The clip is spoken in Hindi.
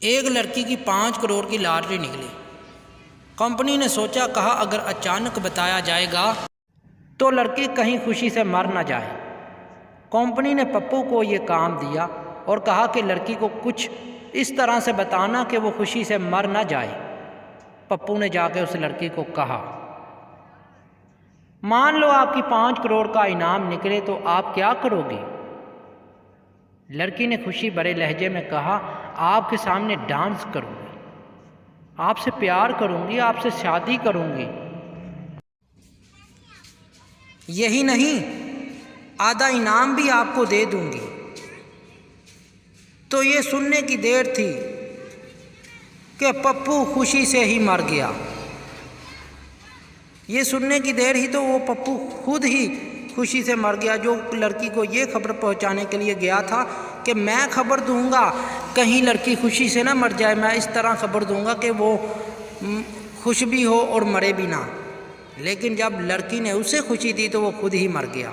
एक लड़की की 5 करोड़ की लॉटरी निकली। कंपनी ने सोचा, कहा अगर अचानक बताया जाएगा तो लड़की कहीं खुशी से मर ना जाए। कंपनी ने पप्पू को ये काम दिया और कहा कि लड़की को कुछ इस तरह से बताना कि वो खुशी से मर ना जाए। पप्पू ने जाके उस लड़की को कहा, मान लो आपकी 5 करोड़ का इनाम निकले तो आप क्या करोगी? लड़की ने खुशी भरे लहजे में कहा, आपके सामने डांस करूंगी, आपसे प्यार करूंगी, आपसे शादी करूंगी। यही नहीं, आधा इनाम भी आपको दे दूंगी। तो ये सुनने की देर थी कि पप्पू खुशी से ही मर गया। ये सुनने की देर ही तो वो पप्पू खुद ही खुशी से मर गया, जो लड़की को ये खबर पहुंचाने के लिए गया था कि मैं खबर दूंगा, कहीं लड़की खुशी से ना मर जाए, मैं इस तरह खबर दूंगा कि वो खुश भी हो और मरे भी ना। लेकिन जब लड़की ने उसे खुशी दी तो वो खुद ही मर गया।